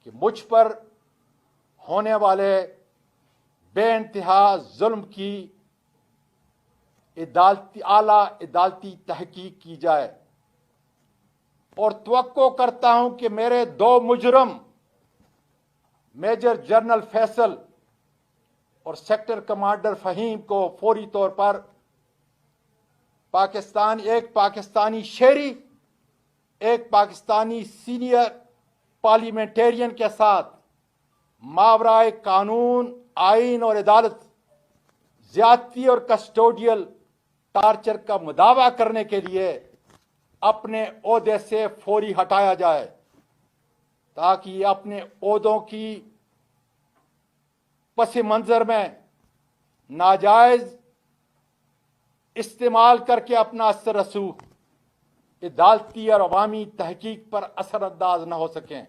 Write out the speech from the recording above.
کہ مجھ پر ہونے والے بے انتہا ظلم کی اعلیٰ عدالتی تحقیق کی جائے، اور توقع کرتا ہوں کہ میرے 2 مجرم میجر جنرل فیصل اور سیکٹر کمانڈر فہیم کو فوری طور پر ایک پاکستانی شہری، ایک پاکستانی سینئر پارلیمنٹرین کے ساتھ ماورائے قانون، آئین اور عدالت زیادتی اور کسٹوڈیل ٹارچر کا مداوع کرنے کے لیے اپنے عہدے سے فوری ہٹایا جائے، تاکہ یہ اپنے عہدوں کی پس منظر میں ناجائز استعمال کر کے اپنا اثر رسوخ عدالتی اور عوامی تحقیق پر اثر انداز نہ ہو سکیں۔